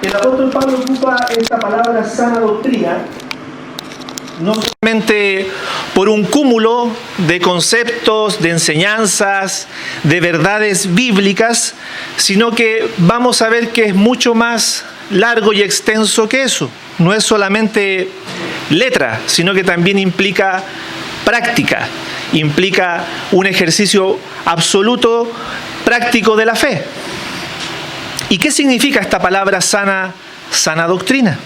El apóstol Pablo ocupa esta palabra sana doctrina no solamente por un cúmulo de conceptos, de enseñanzas, de verdades bíblicas, sino que vamos a ver que es mucho más largo y extenso que eso. No es solamente letra, sino que también implica práctica, implica un ejercicio absoluto práctico de la fe. ¿Y qué significa esta palabra sana doctrina?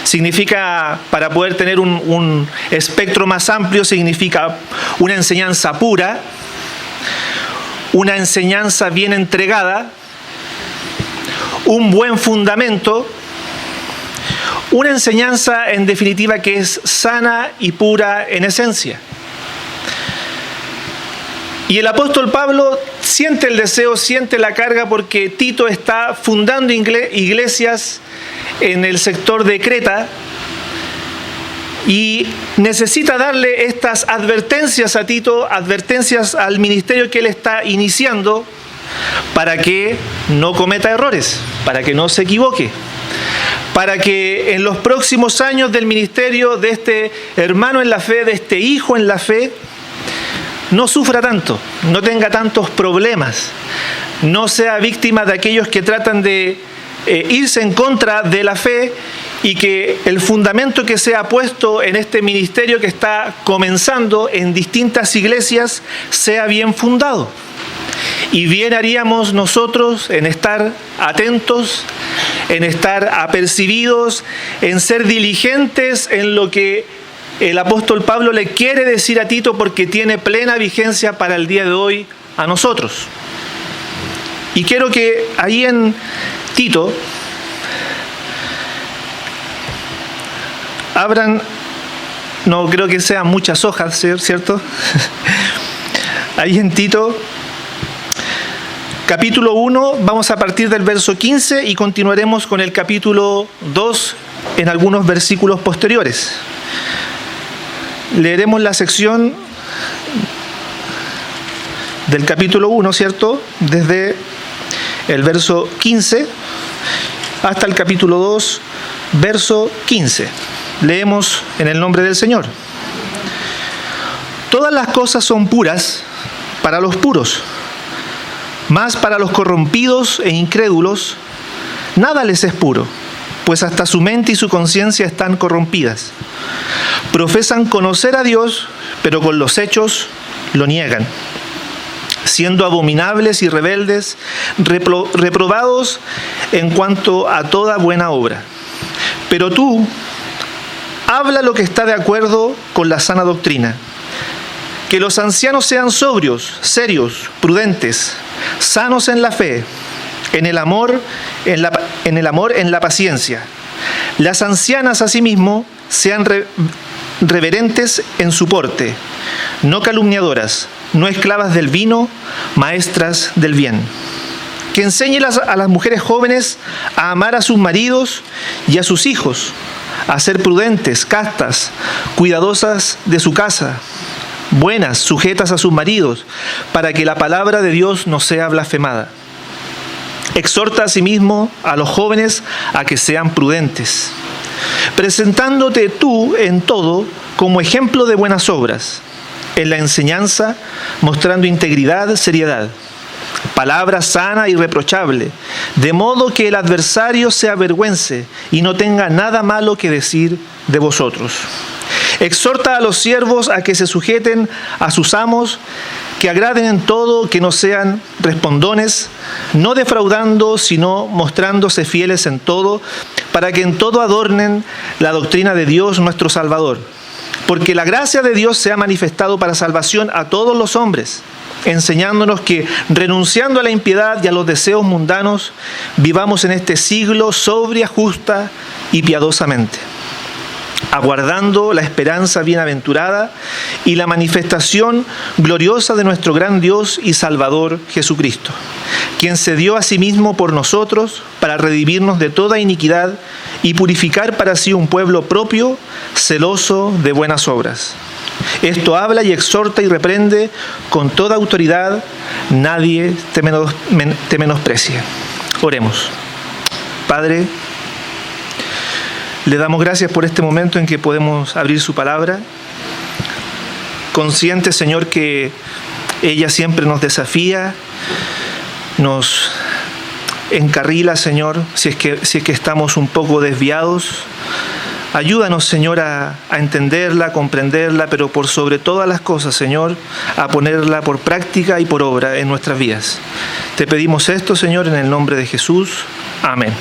Significa, para poder tener un espectro más amplio, significa una enseñanza pura, una enseñanza bien entregada, un buen fundamento, una enseñanza en definitiva que es sana y pura en esencia. Y el apóstol Pablo siente el deseo, siente la carga porque Tito está fundando iglesias en el sector de Creta y necesita darle estas advertencias a Tito, advertencias al ministerio que él está iniciando para que no cometa errores, para que no se equivoque, para que en los próximos años del ministerio de este hermano en la fe, de este hijo en la fe, no sufra tanto, no tenga tantos problemas, no sea víctima de aquellos que tratan de irse en contra de la fe y que el fundamento que se ha puesto en este ministerio que está comenzando en distintas iglesias sea bien fundado. Y bien haríamos nosotros en estar atentos, en estar apercibidos, en ser diligentes en lo que el apóstol Pablo le quiere decir a Tito porque tiene plena vigencia para el día de hoy a nosotros. Y quiero que ahí en Tito abran, no creo que sean muchas hojas, ¿cierto? Ahí en Tito, capítulo 1, vamos a partir del verso 15 y continuaremos con el capítulo 2 en algunos versículos posteriores. Leeremos la sección del capítulo 1, ¿cierto? Desde el verso 15 hasta el capítulo 2, verso 15. Leemos en el nombre del Señor. Todas las cosas son puras para los puros, mas para los corrompidos e incrédulos nada les es puro, pues hasta su mente y su conciencia están corrompidas. Profesan conocer a Dios, pero con los hechos lo niegan, siendo abominables y rebeldes, reprobados en cuanto a toda buena obra. Pero tú, habla lo que está de acuerdo con la sana doctrina. Que los ancianos sean sobrios, serios, prudentes, sanos en la fe, en el amor, en la paciencia. Las ancianas asimismo sean reverentes en su porte, no calumniadoras, no esclavas del vino, maestras del bien. Que enseñe a las mujeres jóvenes a amar a sus maridos y a sus hijos, a ser prudentes, castas, cuidadosas de su casa, buenas, sujetas a sus maridos, para que la palabra de Dios no sea blasfemada. Exhorta asimismo a los jóvenes a que sean prudentes, presentándote tú en todo como ejemplo de buenas obras, en la enseñanza, mostrando integridad, seriedad, palabra sana y irreprochable, de modo que el adversario se avergüence y no tenga nada malo que decir de vosotros. Exhorta a los siervos a que se sujeten a sus amos, que agraden en todo, que no sean respondones, no defraudando, sino mostrándose fieles en todo, para que en todo adornen la doctrina de Dios nuestro Salvador. Porque la gracia de Dios se ha manifestado para salvación a todos los hombres, enseñándonos que, renunciando a la impiedad y a los deseos mundanos, vivamos en este siglo sobria, justa y piadosamente, aguardando la esperanza bienaventurada y la manifestación gloriosa de nuestro gran Dios y Salvador Jesucristo, quien se dio a sí mismo por nosotros para redimirnos de toda iniquidad y purificar para sí un pueblo propio, celoso de buenas obras. Esto habla y exhorta y reprende con toda autoridad, nadie te menosprecie. Oremos. Padre, le damos gracias por este momento en que podemos abrir su palabra, consciente, Señor, que ella siempre nos desafía, nos encarrila, Señor, si es que estamos un poco desviados. Ayúdanos, Señor, a entenderla, a comprenderla, pero por sobre todas las cosas, Señor, a ponerla por práctica y por obra en nuestras vidas. Te pedimos esto, Señor, en el nombre de Jesús. Amén.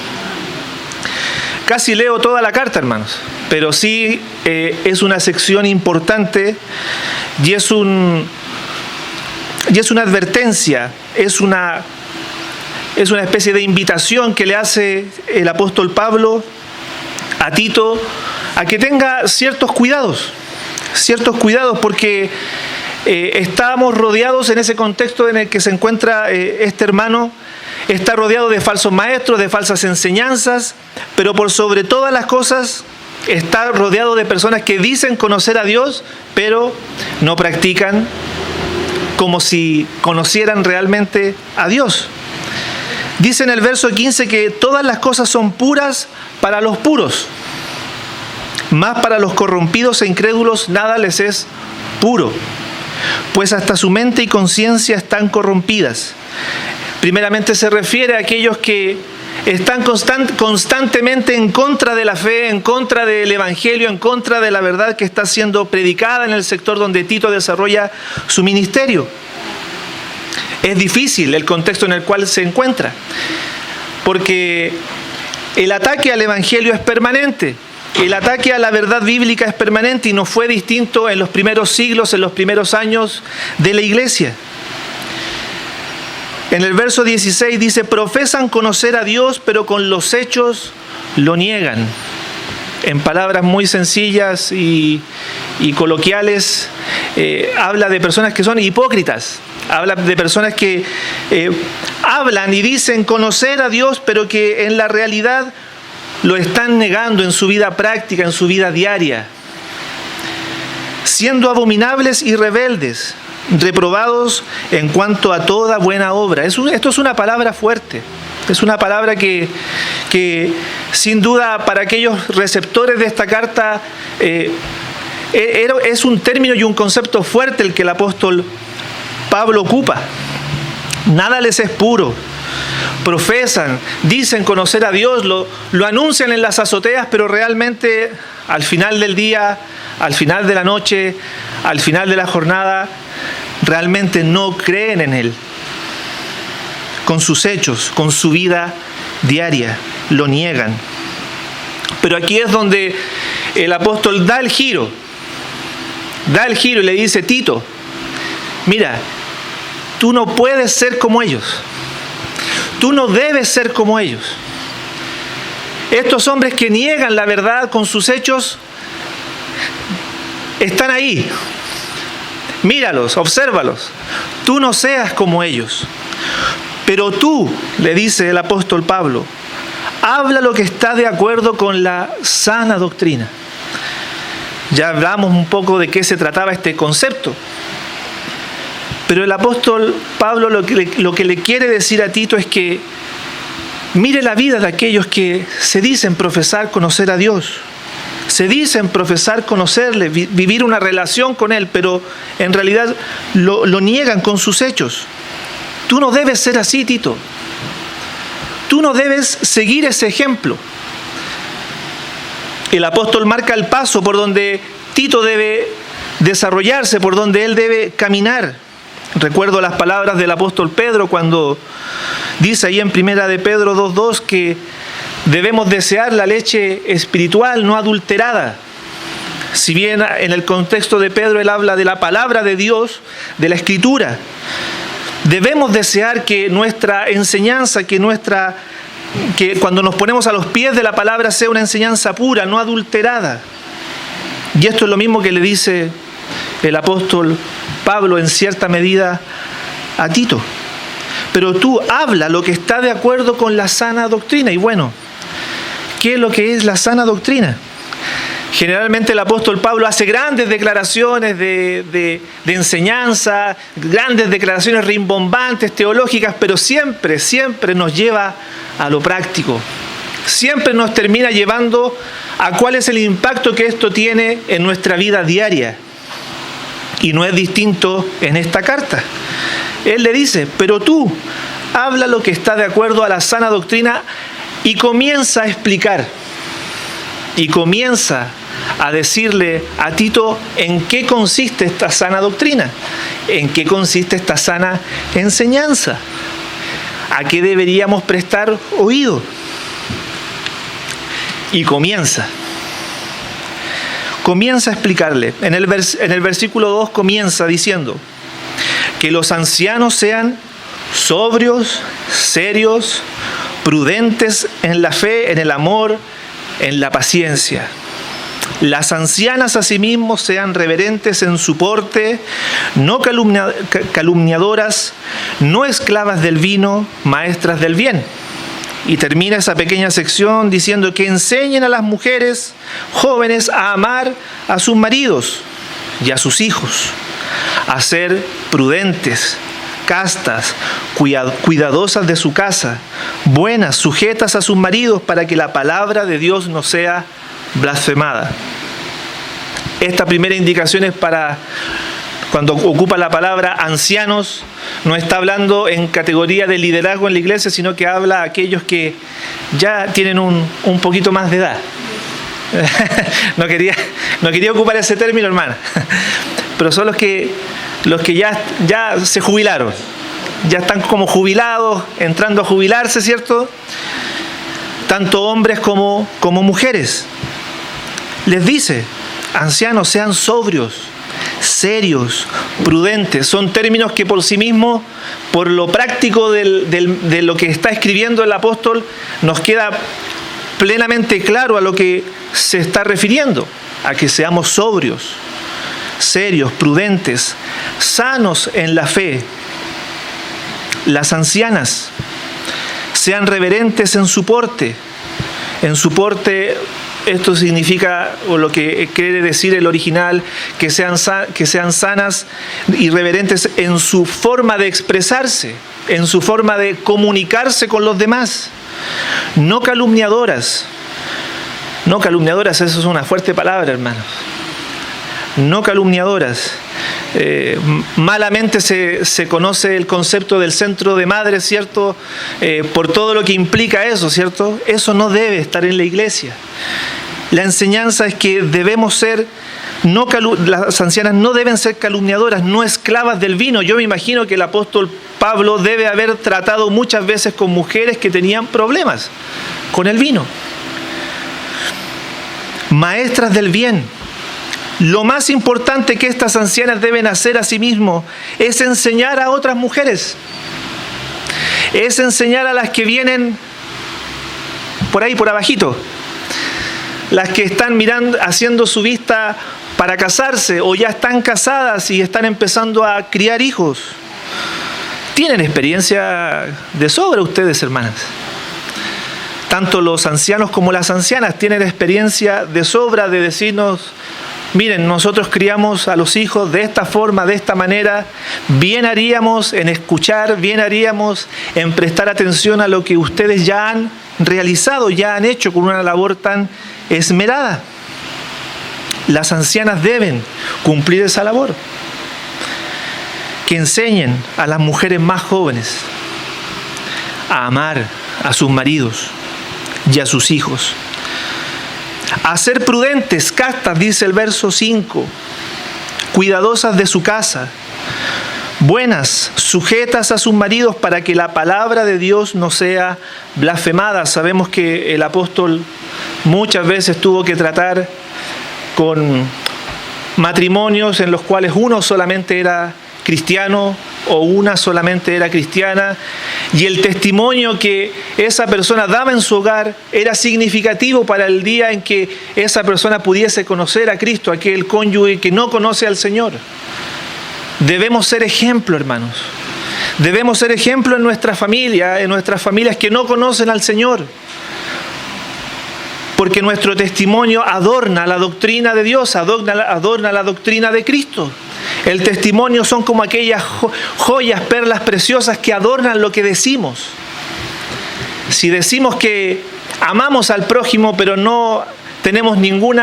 Casi leo toda la carta, hermanos, pero sí es una sección importante y es una advertencia, es una especie de invitación que le hace el apóstol Pablo a Tito a que tenga ciertos cuidados porque estamos rodeados en ese contexto en el que se encuentra este hermano. Está rodeado de falsos maestros, de falsas enseñanzas, pero por sobre todas las cosas está rodeado de personas que dicen conocer a Dios, pero no practican como si conocieran realmente a Dios. Dice en el verso 15 que todas las cosas son puras para los puros, mas para los corrompidos e incrédulos nada les es puro, pues hasta su mente y conciencia están corrompidas. Primeramente se refiere a aquellos que están constantemente en contra de la fe, en contra del evangelio, en contra de la verdad que está siendo predicada en el sector donde Tito desarrolla su ministerio. Es difícil el contexto en el cual se encuentra, porque el ataque al evangelio es permanente, el ataque a la verdad bíblica es permanente y no fue distinto en los primeros siglos, en los primeros años de la iglesia. En el verso 16 dice, profesan conocer a Dios, pero con los hechos lo niegan. En palabras muy sencillas y coloquiales, habla de personas que son hipócritas. Habla de personas que hablan y dicen conocer a Dios, pero que en la realidad lo están negando en su vida práctica, en su vida diaria. Siendo abominables y rebeldes, reprobados en cuanto a toda buena obra. Esto es una palabra fuerte. Es una palabra que sin duda para aquellos receptores de esta carta es un término y un concepto fuerte el que el apóstol Pablo ocupa. Nada les es puro. Profesan, dicen conocer a Dios, lo anuncian en las azoteas, pero realmente al final del día, al final de la noche, al final de la jornada, realmente no creen en Él. Con sus hechos, con su vida diaria, lo niegan. Pero aquí es donde el apóstol da el giro y le dice, Tito, mira, tú no puedes ser como ellos. Tú no debes ser como ellos. Estos hombres que niegan la verdad con sus hechos están ahí. Míralos, obsérvalos. Tú no seas como ellos. Pero tú, le dice el apóstol Pablo, habla lo que está de acuerdo con la sana doctrina. Ya hablamos un poco de qué se trataba este concepto. Pero el apóstol Pablo lo que le quiere decir a Tito es que mire la vida de aquellos que se dicen profesar conocer a Dios. Se dicen profesar conocerle, vivir una relación con Él, pero en realidad lo niegan con sus hechos. Tú no debes ser así, Tito. Tú no debes seguir ese ejemplo. El apóstol marca el paso por donde Tito debe desarrollarse, por donde él debe caminar. Recuerdo las palabras del apóstol Pedro cuando dice ahí en Primera de Pedro 2:2 que debemos desear la leche espiritual no adulterada. Si bien en el contexto de Pedro él habla de la palabra de Dios, de la Escritura, debemos desear que nuestra enseñanza, que cuando nos ponemos a los pies de la palabra sea una enseñanza pura, no adulterada. Y esto es lo mismo que le dice el apóstol Pablo en cierta medida a Tito. Pero tú habla lo que está de acuerdo con la sana doctrina. Y bueno, ¿qué es lo que es la sana doctrina? Generalmente el apóstol Pablo hace grandes declaraciones de enseñanza, grandes declaraciones rimbombantes, teológicas, pero siempre nos lleva a lo práctico. siempre nos termina llevando a cuál es el impacto que esto tiene en nuestra vida diaria. Y no es distinto en esta carta. Él le dice, pero tú habla lo que está de acuerdo a la sana doctrina, y comienza a explicar. Y comienza a decirle a Tito en qué consiste esta sana doctrina, en qué consiste esta sana enseñanza, a qué deberíamos prestar oído. Y comienza a explicarle. En el versículo 2 comienza diciendo que los ancianos sean sobrios, serios, prudentes en la fe, en el amor, en la paciencia. Las ancianas asimismo sean reverentes en su porte, no calumniadoras, no esclavas del vino, maestras del bien. Y termina esa pequeña sección diciendo que enseñen a las mujeres jóvenes a amar a sus maridos y a sus hijos, a ser prudentes, castas, cuidadosas de su casa, buenas, sujetas a sus maridos, para que la palabra de Dios no sea blasfemada. Esta primera indicación es para cuando ocupa la palabra ancianos, no está hablando en categoría de liderazgo en la iglesia, sino que habla a aquellos que ya tienen un poquito más de edad. No quería ocupar ese término, hermana, pero son los que ya se jubilaron, ya están como jubilados, entrando a jubilarse, ¿cierto? Tanto hombres como mujeres. Les dice, ancianos, sean sobrios, serios, prudentes. Son términos que por sí mismos, por lo práctico de lo que está escribiendo el apóstol, nos queda plenamente claro a lo que se está refiriendo, a que seamos sobrios, serios, prudentes, sanos en la fe. Las ancianas sean reverentes en su porte. En su porte, esto significa, o lo que quiere decir el original, que sean sanas y reverentes en su forma de expresarse, en su forma de comunicarse con los demás. No calumniadoras. No calumniadoras, eso es una fuerte palabra, hermanos. No calumniadoras. Malamente se conoce el concepto del centro de madres, ¿cierto? Por todo lo que implica eso, ¿cierto? Eso no debe estar en la iglesia. La enseñanza es que debemos ser, las ancianas no deben ser calumniadoras, no esclavas del vino. Yo me imagino que el apóstol Pablo debe haber tratado muchas veces con mujeres que tenían problemas con el vino. Maestras del bien. Lo más importante que estas ancianas deben hacer a sí mismos es enseñar a otras mujeres. Es enseñar a las que vienen por ahí, por abajito. Las que están mirando, haciendo su vista para casarse, o ya están casadas y están empezando a criar hijos. Tienen experiencia de sobra ustedes, hermanas. Tanto los ancianos como las ancianas tienen experiencia de sobra de decirnos: miren, nosotros criamos a los hijos de esta forma, de esta manera. Bien haríamos en escuchar, bien haríamos en prestar atención a lo que ustedes ya han realizado, ya han hecho con una labor tan esmerada. Las ancianas deben cumplir esa labor. Que enseñen a las mujeres más jóvenes a amar a sus maridos y a sus hijos. A ser prudentes, castas, dice el verso 5, cuidadosas de su casa, buenas, sujetas a sus maridos, para que la palabra de Dios no sea blasfemada. Sabemos que el apóstol muchas veces tuvo que tratar con matrimonios en los cuales uno solamente era cristiano o una solamente era cristiana, y el testimonio que esa persona daba en su hogar era significativo para el día en que esa persona pudiese conocer a Cristo, aquel cónyuge que no conoce al Señor. Debemos ser ejemplo, hermanos. Debemos ser ejemplo en nuestra familia, en nuestras familias que no conocen al Señor. Porque nuestro testimonio adorna la doctrina de Dios, adorna la doctrina de Cristo. El testimonio son como aquellas joyas, perlas preciosas que adornan lo que decimos. Si decimos que amamos al prójimo, pero no tenemos ningún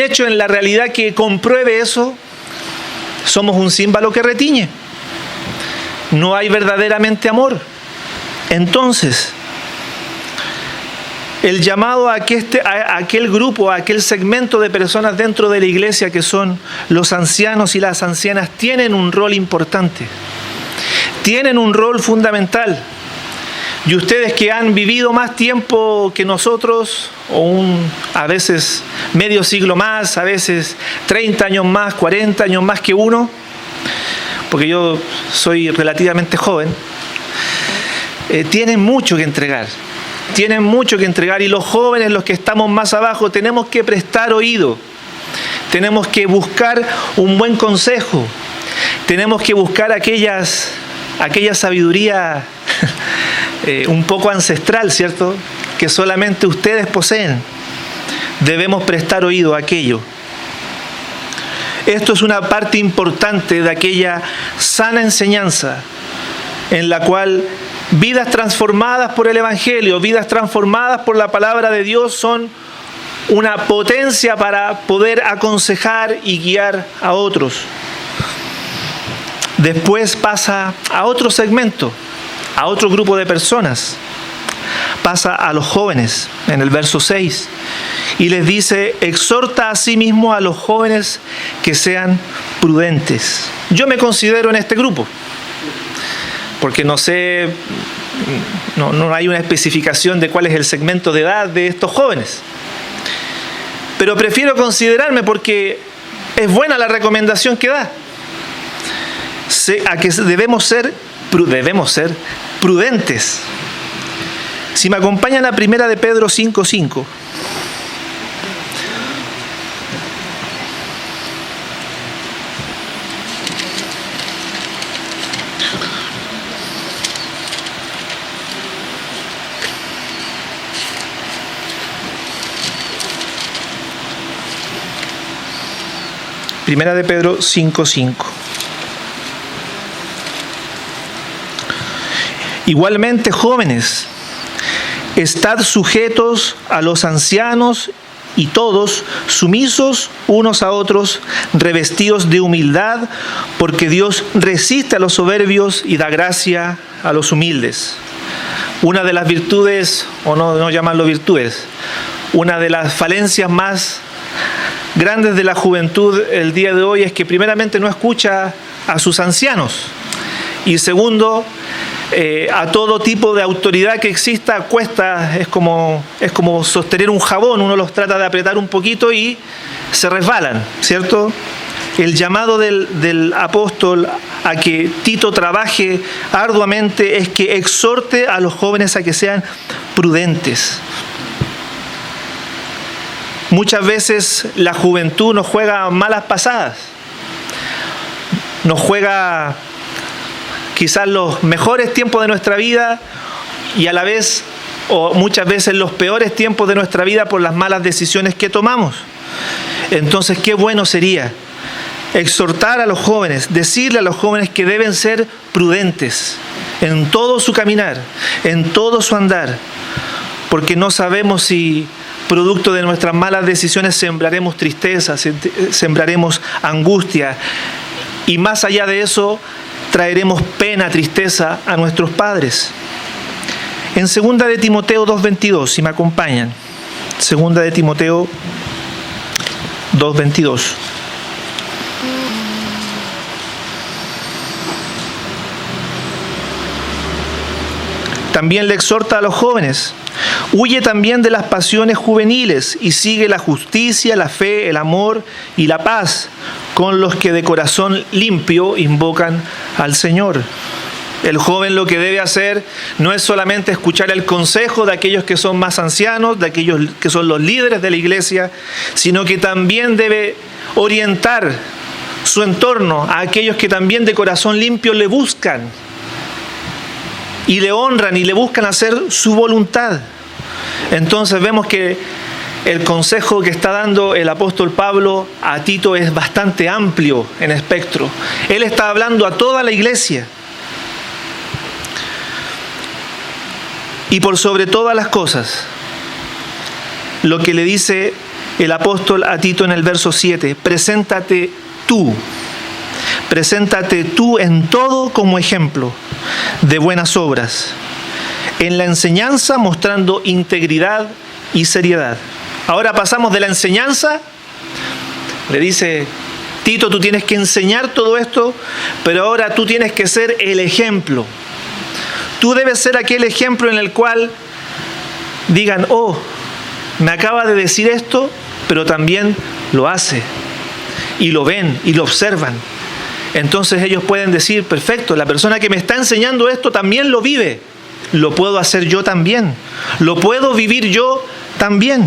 hecho en la realidad que compruebe eso, somos un címbalo que retiñe. No hay verdaderamente amor. Entonces, el llamado a aquel grupo, a aquel segmento de personas dentro de la iglesia que son los ancianos y las ancianas, tienen un rol importante, tienen un rol fundamental. Y ustedes que han vivido más tiempo que nosotros, a veces medio siglo más, a veces 30 años más, 40 años más que uno, porque yo soy relativamente joven, tienen mucho que entregar. Tienen mucho que entregar, y los jóvenes, los que estamos más abajo, tenemos que prestar oído. Tenemos que buscar un buen consejo. Tenemos que buscar aquella sabiduría un poco ancestral, ¿cierto?, que solamente ustedes poseen. Debemos prestar oído a aquello. Esto es una parte importante de aquella sana enseñanza en la cual vidas transformadas por el Evangelio, vidas transformadas por la palabra de Dios son una potencia para poder aconsejar y guiar a otros. Después pasa a otro segmento, a otro grupo de personas. Pasa a los jóvenes en el verso 6 y les dice: exhorta a sí mismo a los jóvenes que sean prudentes. Yo me considero en este grupo, porque no sé, no hay una especificación de cuál es el segmento de edad de estos jóvenes. Pero prefiero considerarme porque es buena la recomendación que da. A que debemos ser prudentes. Si me acompañan a 1 de Pedro 5:5. Primera de Pedro 5:5. Igualmente, jóvenes, estad sujetos a los ancianos y todos sumisos unos a otros, revestidos de humildad, porque Dios resiste a los soberbios y da gracia a los humildes. Una de las virtudes, o no llamarlo virtudes, una de las falencias más grandes de la juventud el día de hoy es que primeramente no escucha a sus ancianos, y segundo, a todo tipo de autoridad que exista cuesta, es como sostener un jabón, uno los trata de apretar un poquito y se resbalan, ¿cierto? El llamado del apóstol a que Tito trabaje arduamente es que exhorte a los jóvenes a que sean prudentes. Muchas veces la juventud nos juega malas pasadas, nos juega quizás los mejores tiempos de nuestra vida y a la vez, o muchas veces, los peores tiempos de nuestra vida por las malas decisiones que tomamos. Entonces, qué bueno sería exhortar a los jóvenes, decirle a los jóvenes que deben ser prudentes en todo su caminar, en todo su andar, porque no sabemos si producto de nuestras malas decisiones sembraremos tristeza, sembraremos angustia, y más allá de eso traeremos pena, tristeza a nuestros padres. En 2 de Timoteo 2:22, si me acompañan, 2 de Timoteo 2:22. También le exhorta a los jóvenes: huye también de las pasiones juveniles y sigue la justicia, la fe, el amor y la paz con los que de corazón limpio invocan al Señor. El joven lo que debe hacer no es solamente escuchar el consejo de aquellos que son más ancianos, de aquellos que son los líderes de la iglesia, sino que también debe orientar su entorno a aquellos que también de corazón limpio le buscan y le honran y le buscan hacer su voluntad. Entonces vemos que el consejo que está dando el apóstol Pablo a Tito es bastante amplio en espectro. Él está hablando a toda la iglesia. Y por sobre todas las cosas, lo que le dice el apóstol a Tito en el verso 7, preséntate tú en todo como ejemplo de buenas obras, en la enseñanza mostrando integridad y seriedad. Ahora pasamos de la enseñanza, le dice Tito, tú tienes que enseñar todo esto, pero ahora tú tienes que ser el ejemplo. Tú debes ser aquel ejemplo en el cual digan, oh, me acaba de decir esto, pero también lo hace, y lo ven, y lo observan. Entonces ellos pueden decir, perfecto, la persona que me está enseñando esto también lo vive. Lo puedo hacer yo también. Lo puedo vivir yo también.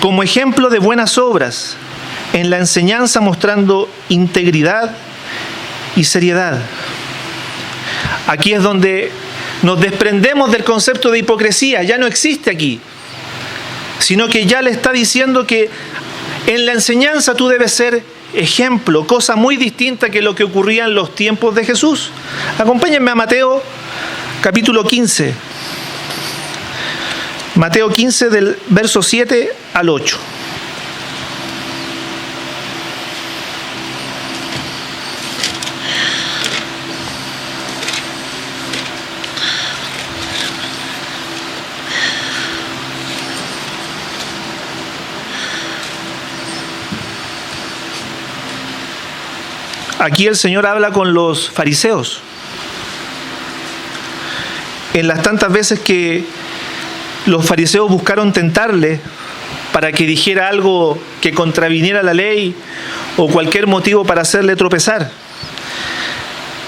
Como ejemplo de buenas obras, en la enseñanza mostrando integridad y seriedad. Aquí es donde nos desprendemos del concepto de hipocresía. Ya no existe aquí. Sino que ya le está diciendo que en la enseñanza tú debes ser ejemplo, cosa muy distinta que lo que ocurría en los tiempos de Jesús. Acompáñenme a Mateo capítulo 15. Mateo 15 del verso 7 al 8. Aquí el Señor habla con los fariseos. En las tantas veces que los fariseos buscaron tentarle para que dijera algo que contraviniera la ley o cualquier motivo para hacerle tropezar,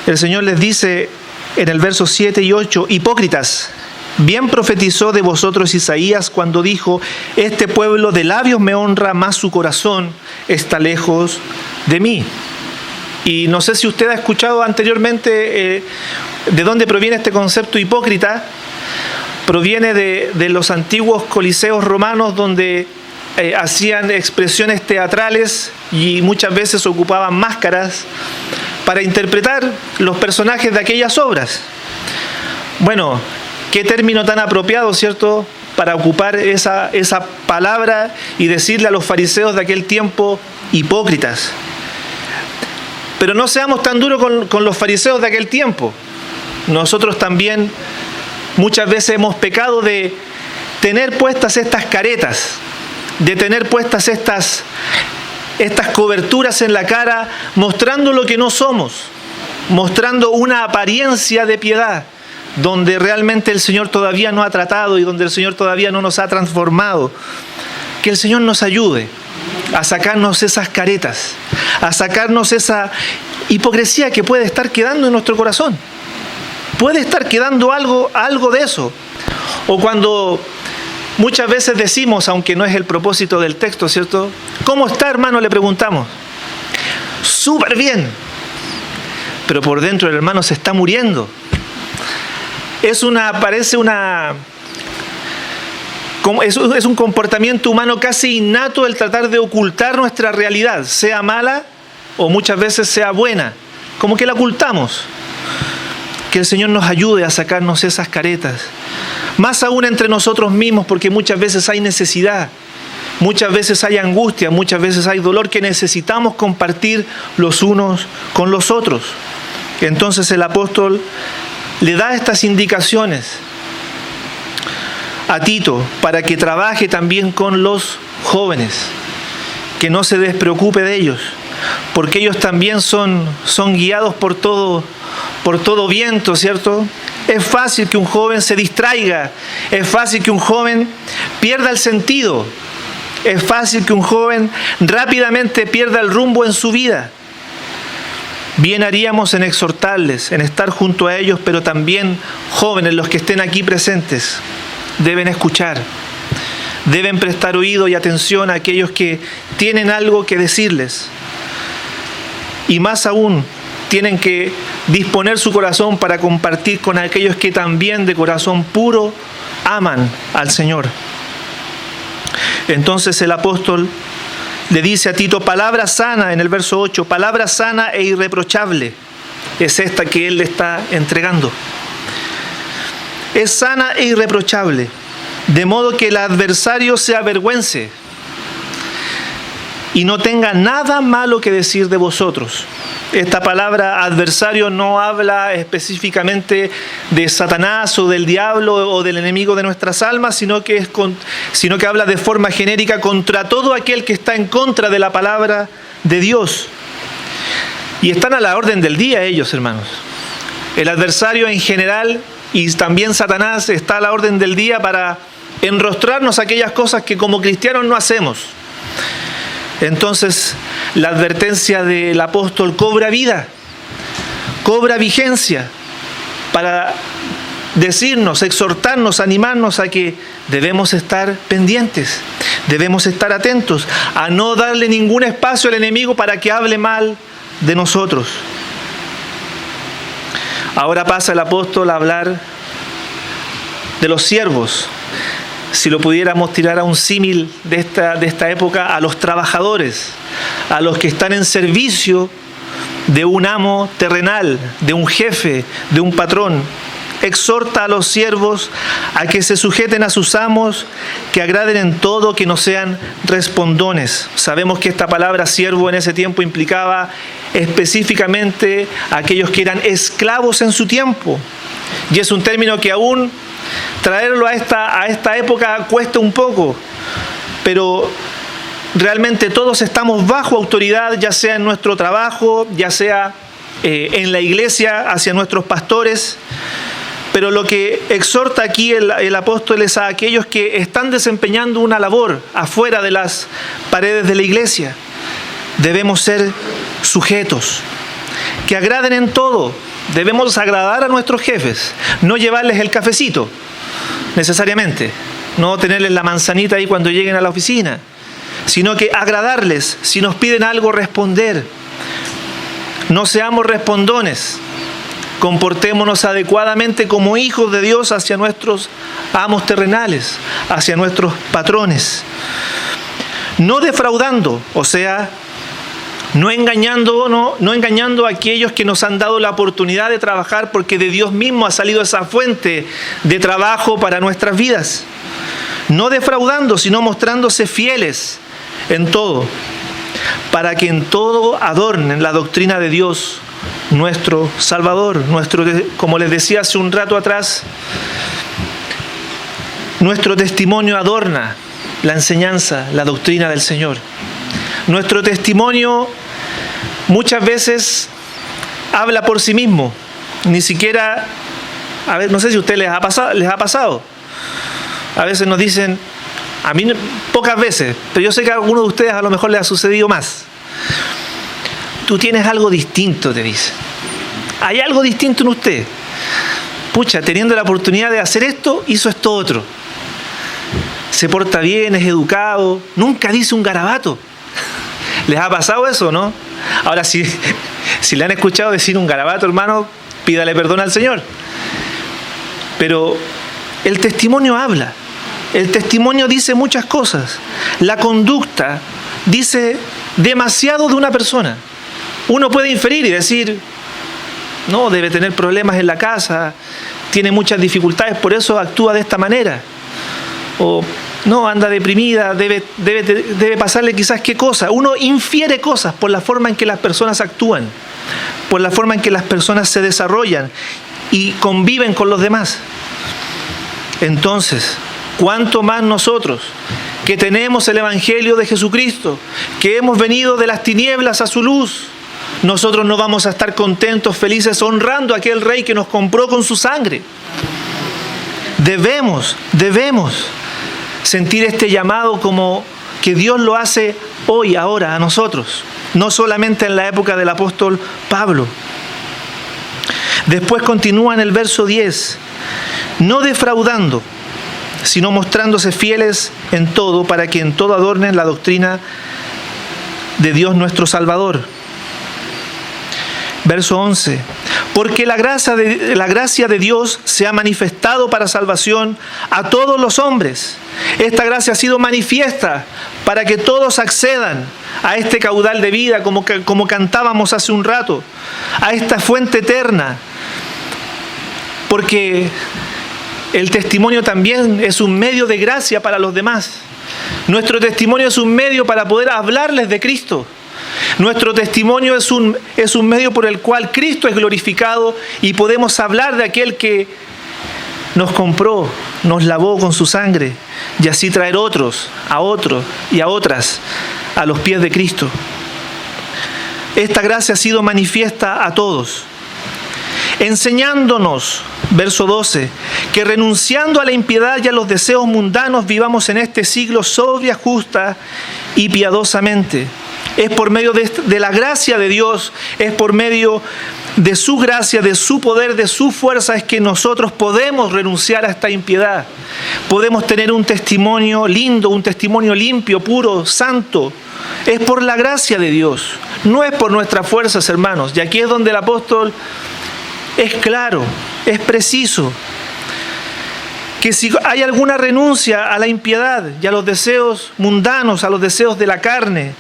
el Señor les dice en el verso 7 y 8, hipócritas, bien profetizó de vosotros Isaías cuando dijo, este pueblo de labios me honra, mas su corazón está lejos de mí. Y no sé si usted ha escuchado anteriormente de dónde proviene este concepto hipócrita. Proviene de los antiguos coliseos romanos donde hacían expresiones teatrales y muchas veces ocupaban máscaras para interpretar los personajes de aquellas obras. Bueno, qué término tan apropiado, ¿cierto?, para ocupar esa palabra y decirle a los fariseos de aquel tiempo hipócritas. Pero no seamos tan duros con los fariseos de aquel tiempo. Nosotros también muchas veces hemos pecado de tener puestas estas caretas, de tener puestas estas coberturas en la cara, mostrando lo que no somos, mostrando una apariencia de piedad, donde realmente el Señor todavía no ha tratado y donde el Señor todavía no nos ha transformado. Que el Señor nos ayude a sacarnos esas caretas, a sacarnos esa hipocresía que puede estar quedando en nuestro corazón. Puede estar quedando algo de eso. O cuando muchas veces decimos, aunque no es el propósito del texto, ¿cierto? ¿Cómo está, hermano?, le preguntamos. Súper bien. Pero por dentro el hermano se está muriendo. Es un comportamiento humano casi innato el tratar de ocultar nuestra realidad, sea mala o muchas veces sea buena, como que la ocultamos. Que el Señor nos ayude a sacarnos esas caretas, más aún entre nosotros mismos, porque muchas veces hay necesidad, muchas veces hay angustia, muchas veces hay dolor que necesitamos compartir los unos con los otros. Entonces el apóstol le da estas indicaciones a Tito para que trabaje también con los jóvenes, que no se despreocupe de ellos, porque ellos también son guiados por todo viento, ¿cierto? Es fácil que un joven se distraiga, es fácil que un joven pierda el sentido, es fácil que un joven rápidamente pierda el rumbo en su vida. Bien haríamos en exhortarles, en estar junto a ellos, pero también jóvenes, los que estén aquí presentes, deben escuchar, deben prestar oído y atención a aquellos que tienen algo que decirles. Y más aún, tienen que disponer su corazón para compartir con aquellos que también de corazón puro aman al Señor. Entonces el apóstol le dice a Tito, palabra sana, en el verso 8, palabra sana e irreprochable es esta que él le está entregando. es sana e irreprochable, de modo que el adversario se avergüence y no tenga nada malo que decir de vosotros. Esta palabra adversario no habla específicamente de Satanás o del diablo o del enemigo de nuestras almas, sino que habla de forma genérica contra todo aquel que está en contra de la palabra de Dios. Y están a la orden del día ellos, hermanos. El adversario en general y también Satanás está a la orden del día para enrostrarnos aquellas cosas que como cristianos no hacemos. Entonces, la advertencia del apóstol cobra vida, cobra vigencia para decirnos, exhortarnos, animarnos a que debemos estar pendientes, debemos estar atentos, a no darle ningún espacio al enemigo para que hable mal de nosotros. Ahora pasa el apóstol a hablar de los siervos. Si lo pudiéramos tirar a un símil de esta época, a los trabajadores, a los que están en servicio de un amo terrenal, de un jefe, de un patrón. Exhorta a los siervos a que se sujeten a sus amos, que agraden en todo, que no sean respondones. Sabemos que esta palabra siervo en ese tiempo implicaba específicamente a aquellos que eran esclavos en su tiempo. Y es un término que aún traerlo a esta época cuesta un poco, pero realmente todos estamos bajo autoridad, ya sea en nuestro trabajo, ya sea en la iglesia, hacia nuestros pastores. Pero lo que exhorta aquí el apóstol es a aquellos que están desempeñando una labor afuera de las paredes de la iglesia. Debemos ser sujetos, que agraden en todo. Debemos agradar a nuestros jefes, no llevarles el cafecito, necesariamente, no tenerles la manzanita ahí cuando lleguen a la oficina, sino que agradarles, si nos piden algo, responder. No seamos respondones, comportémonos adecuadamente como hijos de Dios hacia nuestros amos terrenales, hacia nuestros patrones. No defraudando, o sea, no engañando a aquellos que nos han dado la oportunidad de trabajar, porque de Dios mismo ha salido esa fuente de trabajo para nuestras vidas. No defraudando, sino mostrándose fieles en todo, para que en todo adornen la doctrina de Dios, nuestro Salvador. Como les decía hace un rato atrás, nuestro testimonio adorna la enseñanza, la doctrina del Señor. Nuestro testimonio muchas veces habla por sí mismo. Ni siquiera, a ver, no sé si a ustedes les ha pasado. A veces nos dicen, a mí pocas veces, pero yo sé que a algunos de ustedes a lo mejor les ha sucedido más. Tú tienes algo distinto, te dice. Hay algo distinto en usted. Pucha, teniendo la oportunidad de hacer esto, hizo esto otro. Se porta bien, es educado, nunca dice un garabato. ¿Les ha pasado eso, no? Ahora, si le han escuchado decir un garabato, hermano, pídale perdón al Señor. Pero el testimonio habla. El testimonio dice muchas cosas. La conducta dice demasiado de una persona. Uno puede inferir y decir, no, debe tener problemas en la casa, tiene muchas dificultades, por eso actúa de esta manera. O no, anda deprimida, debe pasarle quizás qué cosa. Uno infiere cosas por la forma en que las personas actúan, por la forma en que las personas se desarrollan y conviven con los demás. Entonces, ¿cuánto más nosotros, que tenemos el Evangelio de Jesucristo, que hemos venido de las tinieblas a su luz, nosotros no vamos a estar contentos, felices, honrando a aquel Rey que nos compró con su sangre? Debemos sentir este llamado como que Dios lo hace hoy, ahora, a nosotros, no solamente en la época del apóstol Pablo. Después continúa en el verso 10, no defraudando, sino mostrándose fieles en todo, para que en todo adornen la doctrina de Dios nuestro Salvador. Verso 11, porque la gracia de Dios se ha manifestado para salvación a todos los hombres. Esta gracia ha sido manifiesta para que todos accedan a este caudal de vida, como cantábamos hace un rato, a esta fuente eterna. Porque el testimonio también es un medio de gracia para los demás. Nuestro testimonio es un medio para poder hablarles de Cristo. Nuestro testimonio es un medio por el cual Cristo es glorificado y podemos hablar de aquel que nos compró, nos lavó con su sangre y así traer otros y a otras a los pies de Cristo. Esta gracia ha sido manifiesta a todos, enseñándonos, verso 12, que renunciando a la impiedad y a los deseos mundanos vivamos en este siglo sobria, justa y piadosamente. Es por medio de la gracia de Dios, es por medio de su gracia, de su poder, de su fuerza, es que nosotros podemos renunciar a esta impiedad. Podemos tener un testimonio lindo, un testimonio limpio, puro, santo. Es por la gracia de Dios, no es por nuestras fuerzas, hermanos. Y aquí es donde el apóstol es claro, es preciso, que si hay alguna renuncia a la impiedad y a los deseos mundanos, a los deseos de la carne,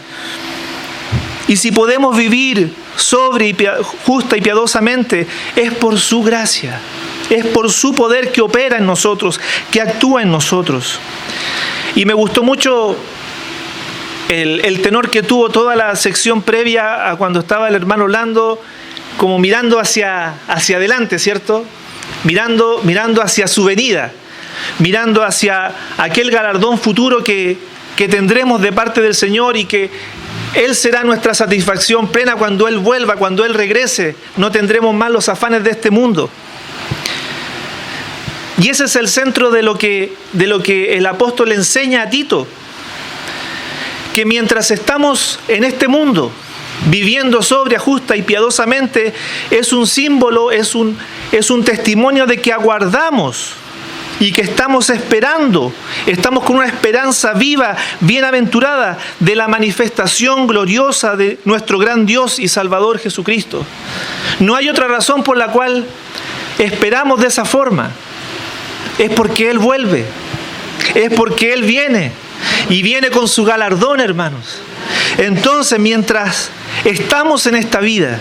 y si podemos vivir sobria y justa y piadosamente, es por su gracia, es por su poder que opera en nosotros, que actúa en nosotros. Y me gustó mucho el tenor que tuvo toda la sección previa a cuando estaba el hermano Orlando, como mirando hacia adelante, ¿cierto? Mirando hacia su venida, mirando hacia aquel galardón futuro que tendremos de parte del Señor y que Él será nuestra satisfacción plena cuando Él vuelva, cuando Él regrese. No tendremos más los afanes de este mundo. Y ese es el centro de lo que el apóstol enseña a Tito, que mientras estamos en este mundo, viviendo sobria, justa y piadosamente, es un símbolo, es un testimonio de que aguardamos y que estamos esperando, estamos con una esperanza viva, bienaventurada, de la manifestación gloriosa de nuestro gran Dios y Salvador Jesucristo. No hay otra razón por la cual esperamos de esa forma. Es porque Él vuelve, es porque Él viene, y viene con su galardón, hermanos. Entonces, mientras estamos en esta vida,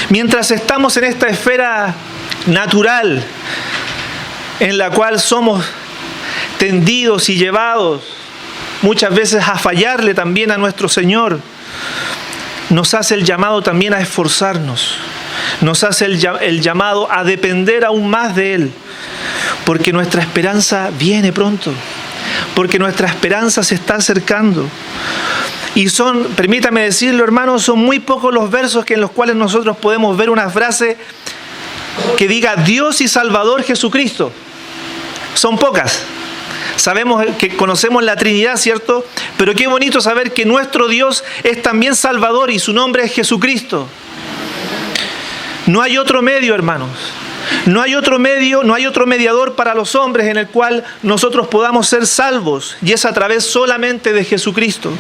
mientras estamos en esta esfera natural, en la cual somos tendidos y llevados muchas veces a fallarle también a nuestro Señor, nos hace el llamado también a esforzarnos, nos hace el llamado a depender aún más de Él, porque nuestra esperanza viene pronto, porque nuestra esperanza se está acercando. Y permítame decirlo, hermanos, son muy pocos los versos en los cuales nosotros podemos ver una frase que diga Dios y Salvador Jesucristo. Son pocas. Sabemos que conocemos la Trinidad, ¿cierto? Pero qué bonito saber que nuestro Dios es también Salvador y su nombre es Jesucristo. No hay otro medio, hermanos. No hay otro medio, no hay otro mediador para los hombres en el cual nosotros podamos ser salvos, y es a través solamente de Jesucristo.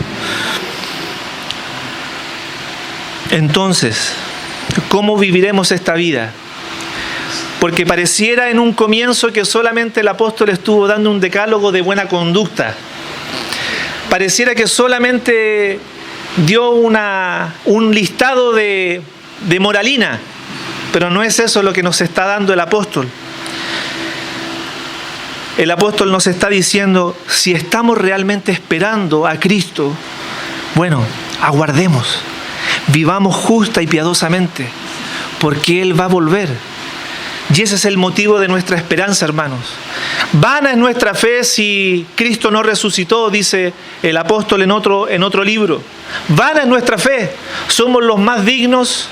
Entonces, ¿cómo viviremos esta vida? Porque pareciera en un comienzo que solamente el apóstol estuvo dando un decálogo de buena conducta. Pareciera que solamente dio un listado de moralina. Pero no es eso lo que nos está dando el apóstol. El apóstol nos está diciendo, si estamos realmente esperando a Cristo, bueno, aguardemos, vivamos justa y piadosamente, porque Él va a volver. Y ese es el motivo de nuestra esperanza, hermanos. Vana es nuestra fe si Cristo no resucitó, dice el apóstol en otro libro. Vana es nuestra fe. Somos los más dignos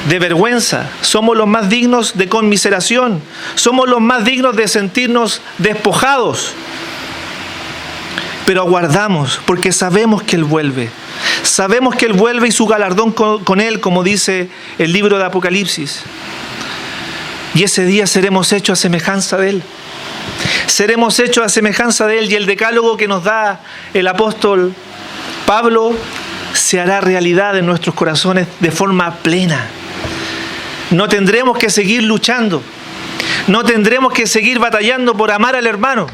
de vergüenza, somos los más dignos de conmiseración, somos los más dignos de sentirnos despojados. Pero aguardamos porque sabemos que Él vuelve. Sabemos que Él vuelve y su galardón con Él, como dice el libro de Apocalipsis. Y ese día seremos hechos a semejanza de Él. Seremos hechos a semejanza de Él, y el decálogo que nos da el apóstol Pablo se hará realidad en nuestros corazones de forma plena. No tendremos que seguir luchando. No tendremos que seguir batallando por amar al hermano.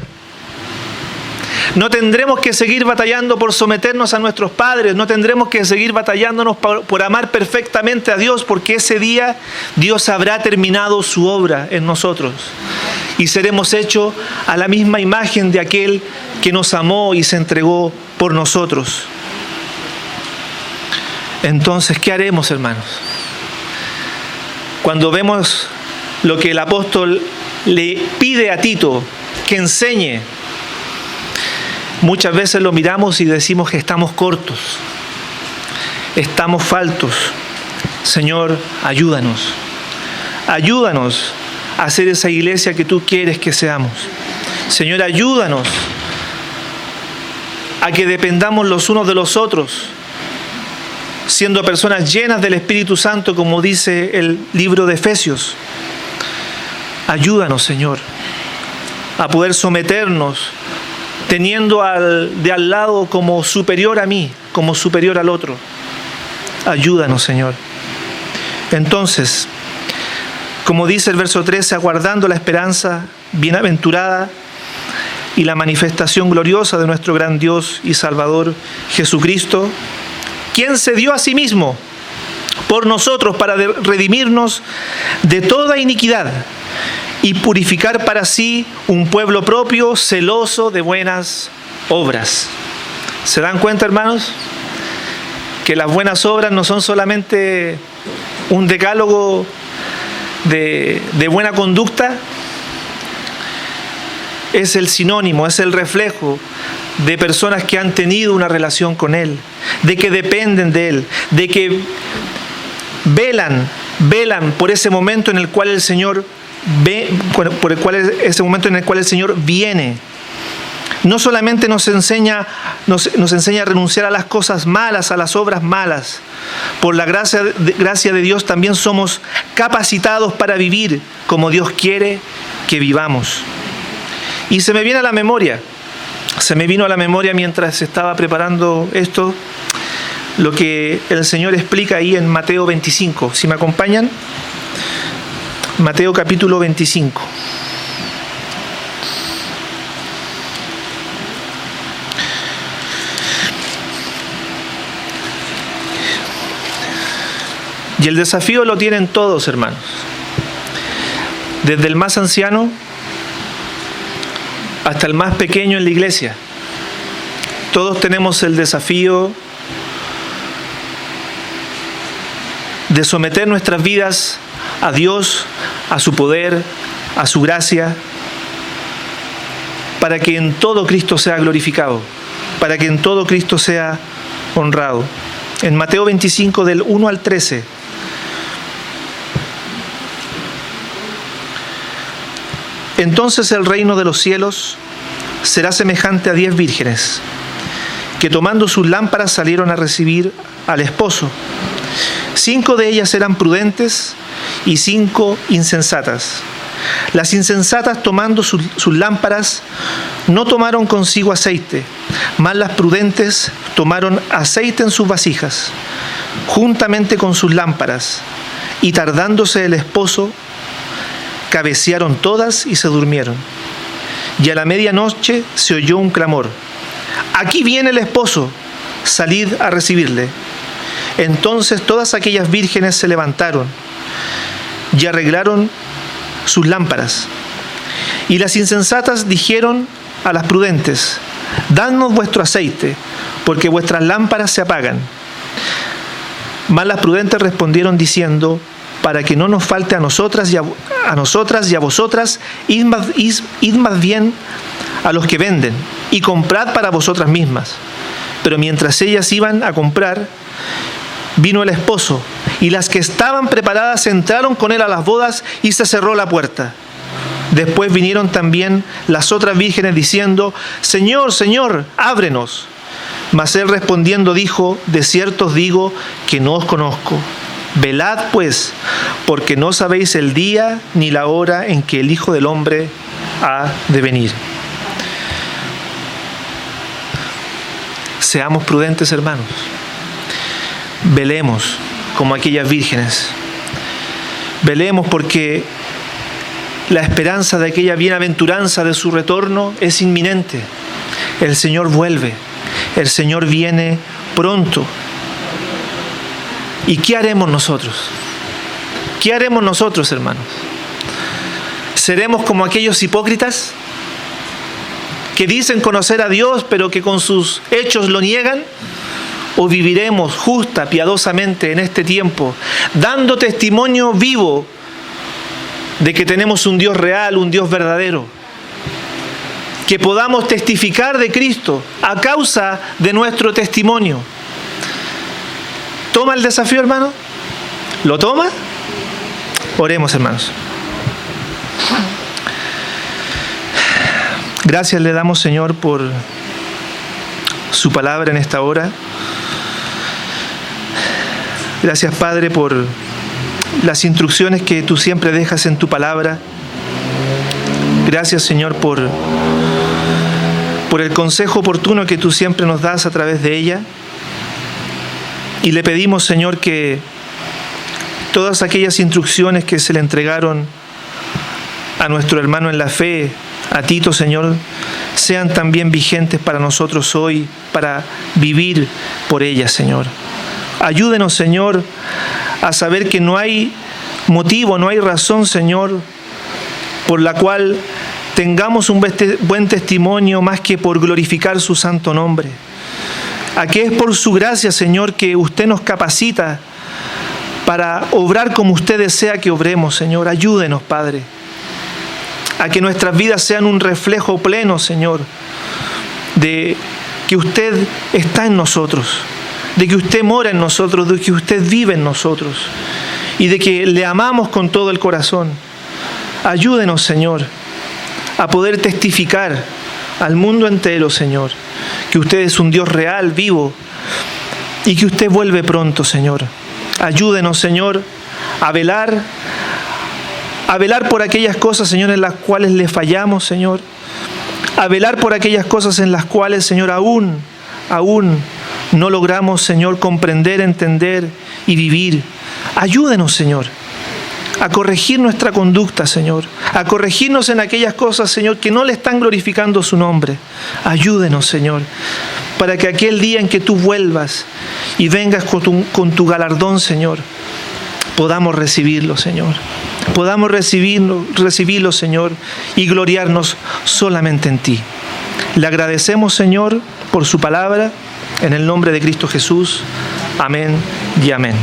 No tendremos que seguir batallando por someternos a nuestros padres. No tendremos que seguir batallándonos por amar perfectamente a Dios, porque ese día Dios habrá terminado su obra en nosotros. y seremos hechos a la misma imagen de aquel que nos amó y se entregó por nosotros. Entonces, ¿qué haremos, hermanos? Cuando vemos lo que el apóstol le pide a Tito que enseñe, muchas veces lo miramos y decimos que estamos cortos, estamos faltos. Señor, ayúdanos. Ayúdanos a ser esa iglesia que tú quieres que seamos. Señor, ayúdanos a que dependamos los unos de los otros, siendo personas llenas del Espíritu Santo, como dice el libro de Efesios. Ayúdanos, Señor, a poder someternos, teniendo de al lado como superior a mí, como superior al otro. Ayúdanos, Señor. Entonces, como dice el verso 13, aguardando la esperanza bienaventurada y la manifestación gloriosa de nuestro gran Dios y Salvador Jesucristo, quien se dio a sí mismo por nosotros para redimirnos de toda iniquidad y purificar para sí un pueblo propio, celoso de buenas obras. ¿Se dan cuenta, hermanos? Que las buenas obras no son solamente un decálogo de buena conducta, es el sinónimo, es el reflejo de personas que han tenido una relación con Él, de que dependen de Él, de que velan por ese momento en el cual el Señor ese momento en el cual el Señor viene. No solamente nos enseña a renunciar a las cosas malas, a las obras malas. Por la gracia de Dios también somos capacitados para vivir como Dios quiere que vivamos. Y se me vino a la memoria mientras estaba preparando esto, lo que el Señor explica ahí en Mateo 25. Si me acompañan, Mateo capítulo 25. Y el desafío lo tienen todos, hermanos. Desde el más anciano hasta el más pequeño en la iglesia. Todos tenemos el desafío de someter nuestras vidas a Dios, a su poder, a su gracia, para que en todo Cristo sea glorificado, para que en todo Cristo sea honrado. En Mateo 25, del 1 al 13, entonces el reino de los cielos será semejante a 10 vírgenes, que tomando sus lámparas salieron a recibir al esposo. 5 de ellas eran prudentes y 5 insensatas. Las insensatas, tomando sus lámparas, no tomaron consigo aceite, mas las prudentes tomaron aceite en sus vasijas, juntamente con sus lámparas, y tardándose el esposo, cabecearon todas y se durmieron. Y a la medianoche se oyó un clamor: «Aquí viene el esposo, salid a recibirle». Entonces todas aquellas vírgenes se levantaron y arreglaron sus lámparas. Y las insensatas dijeron a las prudentes: «Dadnos vuestro aceite, porque vuestras lámparas se apagan». Mas las prudentes respondieron diciendo: «Para que no nos falte a nosotras y a vosotras, id más bien a los que venden, y comprad para vosotras mismas». Pero mientras ellas iban a comprar, vino el esposo, y las que estaban preparadas entraron con él a las bodas, y se cerró la puerta. Después vinieron también las otras vírgenes diciendo: «Señor, Señor, ábrenos». Mas él respondiendo dijo: «De cierto os digo que no os conozco. Velad pues, porque no sabéis el día ni la hora en que el Hijo del Hombre ha de venir». Seamos prudentes, hermanos. Velemos como aquellas vírgenes. Velemos porque la esperanza de aquella bienaventuranza de su retorno es inminente. El Señor vuelve. El Señor viene pronto. ¿Y qué haremos nosotros? ¿Qué haremos nosotros, hermanos? ¿Seremos como aquellos hipócritas que dicen conocer a Dios, pero que con sus hechos lo niegan? ¿O viviremos justa, piadosamente en este tiempo, dando testimonio vivo de que tenemos un Dios real, un Dios verdadero? Que podamos testificar de Cristo a causa de nuestro testimonio. ¿Toma el desafío, hermano? ¿Lo toma? Oremos, hermanos. Gracias le damos, Señor, por su palabra en esta hora. Gracias, Padre, por las instrucciones que tú siempre dejas en tu palabra. Gracias, Señor, por el consejo oportuno que tú siempre nos das a través de ella. Y le pedimos, Señor, que todas aquellas instrucciones que se le entregaron a nuestro hermano en la fe, a Tito, Señor, sean también vigentes para nosotros hoy, para vivir por ellas, Señor. Ayúdenos, Señor, a saber que no hay motivo, no hay razón, Señor, por la cual tengamos un buen testimonio más que por glorificar su santo nombre. A que es por su gracia, Señor, que usted nos capacita para obrar como usted desea que obremos, Señor. Ayúdenos, Padre, a que nuestras vidas sean un reflejo pleno, Señor, de que usted está en nosotros, de que usted mora en nosotros, de que usted vive en nosotros y de que le amamos con todo el corazón. Ayúdenos, Señor, a poder testificar al mundo entero, Señor, que usted es un Dios real, vivo, y que usted vuelve pronto, Señor. Ayúdenos, Señor, a velar por aquellas cosas, Señor, en las cuales le fallamos, Señor. A velar por aquellas cosas en las cuales, Señor, aún no logramos, Señor, comprender, entender y vivir. Ayúdenos, Señor, a corregir nuestra conducta, Señor, a corregirnos en aquellas cosas, Señor, que no le están glorificando su nombre. Ayúdenos, Señor, para que aquel día en que tú vuelvas y vengas con tu galardón, Señor, podamos recibirlo, Señor. Podamos recibirlo, Señor, y gloriarnos solamente en ti. Le agradecemos, Señor, por su palabra, en el nombre de Cristo Jesús. Amén y amén.